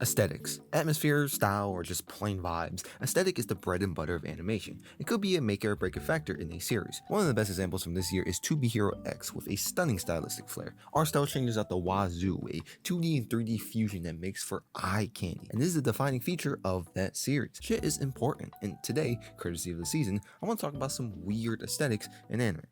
Aesthetics. Atmosphere, style, or just plain vibes. Aesthetic is the bread and butter of animation. It could be a make or break a factor in a series. One of the best examples from this year is To Be Hero X with a stunning stylistic flair. Art style changes out the wazoo, a 2D and 3D fusion that makes for eye candy. And this is the defining feature of that series. Shit is important, and today, courtesy of the season, I want to talk about some weird aesthetics in anime.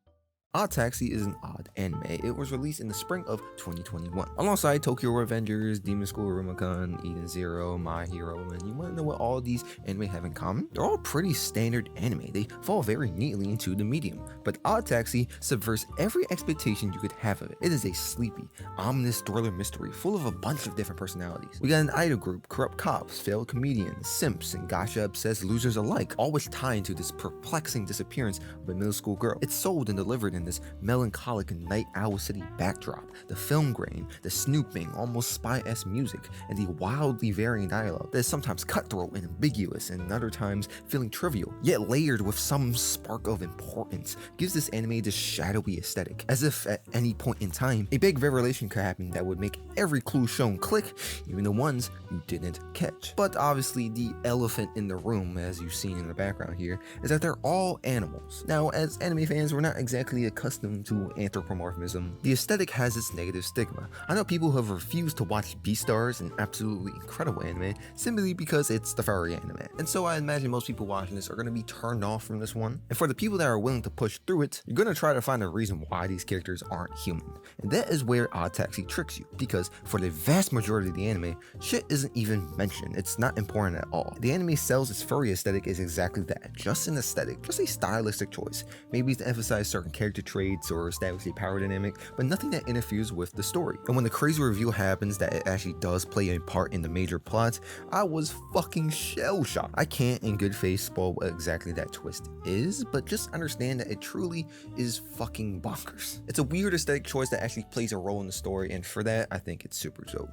Odd Taxi is an odd anime. It was released in the spring of 2021. Alongside Tokyo Revengers, Demon School Rumicon, Eden Zero, My Hero, and you want to know what all these anime have in common? They're all pretty standard anime. They fall very neatly into the medium. But Odd Taxi subverts every expectation you could have of it. It is a sleepy, ominous thriller mystery full of a bunch of different personalities. We got an idol group, corrupt cops, failed comedians, simps, and gacha-obsessed losers alike, all which tie into this perplexing disappearance of a middle school girl. It's sold and delivered in this melancholic Night Owl City backdrop, the film grain, the snooping, almost spy-esque music, and the wildly varying dialogue that is sometimes cutthroat and ambiguous, and other times feeling trivial, yet layered with some spark of importance, gives this anime this shadowy aesthetic, as if at any point in time, a big revelation could happen that would make every clue shown click, even the ones you didn't catch. But obviously, the elephant in the room, as you've seen in the background here, is that they're all animals. Now, as anime fans, we're not exactly accustomed to anthropomorphism. The aesthetic has its negative stigma. I know people who have refused to watch Beastars, an absolutely incredible anime, simply because it's the furry anime. And so I imagine most people watching this are going to be turned off from this one. And for the people that are willing to push through it, you're going to try to find a reason why these characters aren't human. And that is where Odd Taxi tricks you, because for the vast majority of the anime, shit isn't even mentioned. It's not important at all. The anime sells its furry aesthetic as exactly that, just an aesthetic, just a stylistic choice. Maybe to emphasize certain character traits or establish a power dynamic, but nothing that interferes with the story. And when the crazy reveal happens that it actually does play a part in the major plot, I was fucking shell shocked. I can't in good faith spoil what exactly that twist is, but just understand that it truly is fucking bonkers. It's a weird aesthetic choice that actually plays a role in the story, and for that, I think it's super dope.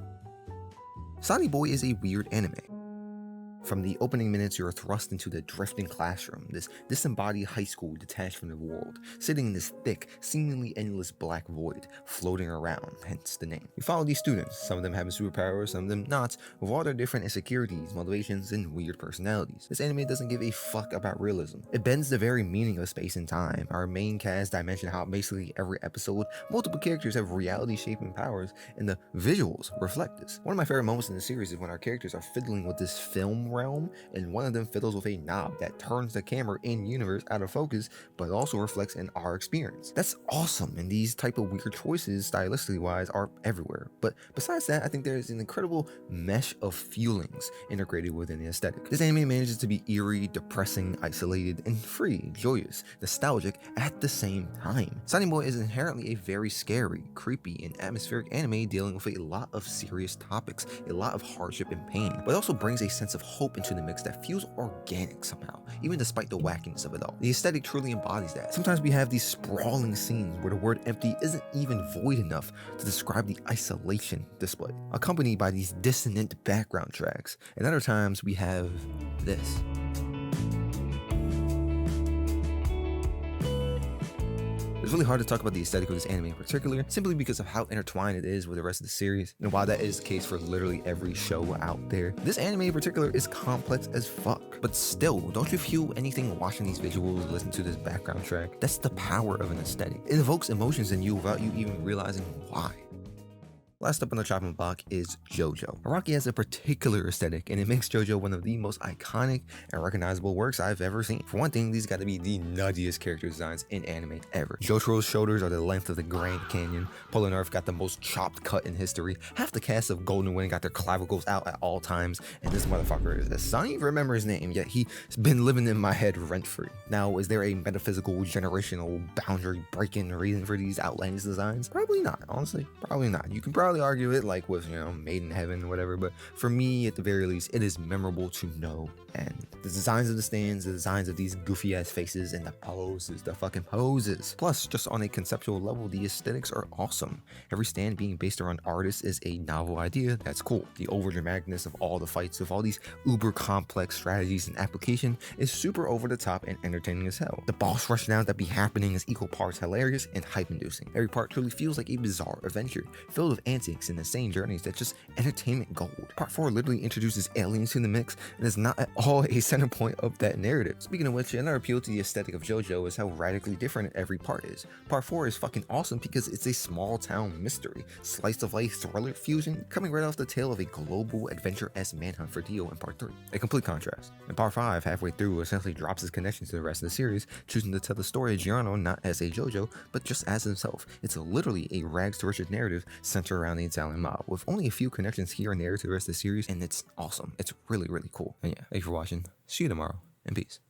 Sonny Boy is a weird anime. From the opening minutes, you're thrust into the drifting classroom, this disembodied high school detached from the world, sitting in this thick, seemingly endless black void, floating around, hence the name. You follow these students, some of them having superpowers, some of them not, with all their different insecurities, motivations, and weird personalities. This anime doesn't give a fuck about realism. It bends the very meaning of space and time. Our main cast, I mentioned how basically every episode, multiple characters have reality-shaping powers, and the visuals reflect this. One of my favorite moments in the series is when our characters are fiddling with this film realm, and one of them fiddles with a knob that turns the camera in universe out of focus, but also reflects in our experience. That's awesome, and these type of weird choices, stylistically wise, are everywhere. But besides that, I think there's an incredible mesh of feelings integrated within the aesthetic. This anime manages to be eerie, depressing, isolated, and free, joyous, nostalgic at the same time. Sonny Boy is inherently a very scary, creepy, and atmospheric anime dealing with a lot of serious topics, a lot of hardship and pain, but it also brings a sense of hope into the mix that feels organic somehow, even despite the wackiness of it all. The aesthetic truly embodies that. Sometimes we have these sprawling scenes where the word empty isn't even void enough to describe the isolation displayed, accompanied by these dissonant background tracks. And other times we have this. It's really hard to talk about the aesthetic of this anime in particular, simply because of how intertwined it is with the rest of the series, and while that is the case for literally every show out there, this anime in particular is complex as fuck. But still, don't you feel anything watching these visuals, listen to this background track? That's the power of an aesthetic. It evokes emotions in you without you even realizing why. Last up on the chopping block is JoJo. Araki has a particular aesthetic, and it makes JoJo one of the most iconic and recognizable works I've ever seen. For one thing, these gotta be the nuttiest character designs in anime ever. Jotaro's shoulders are the length of the Grand Canyon. Polnareff got the most chopped cut in history. Half the cast of Golden Wind got their clavicles out at all times, and this motherfucker is a I don't even remember his name, yet he's been living in my head rent-free. Now, is there a metaphysical, generational, boundary-breaking reason for these outlandish designs? Probably not, honestly. Probably not. You can probably argue it like with, Made in Heaven or whatever, but for me, at the very least, it is memorable to no end. The designs of the stands, the designs of these goofy ass faces, and the poses, the fucking poses. Plus, just on a conceptual level, the aesthetics are awesome. Every stand being based around artists is a novel idea. That's cool. The over dramaticness of all the fights, of all these uber complex strategies and application, is super over the top and entertaining as hell. The boss rush downs that be happening is equal parts hilarious and hype inducing. Every part truly feels like a bizarre adventure, filled with antics and insane journeys that's just entertainment gold. Part 4 literally introduces aliens to the mix and is not at all a center point of that narrative. Speaking of which, another appeal to the aesthetic of JoJo is how radically different every part is. Part 4 is fucking awesome because it's a small town mystery, slice of life thriller fusion coming right off the tail of a global adventure-esque manhunt for Dio in Part 3. A complete contrast. And Part 5, halfway through, essentially drops his connection to the rest of the series, choosing to tell the story of Giorno not as a JoJo, but just as himself. It's literally a rags to riches narrative centered around the Italian mob, with only a few connections here and there to the rest of the series, and it's awesome. It's really, really cool. And yeah, thanks for watching. See you tomorrow, and peace.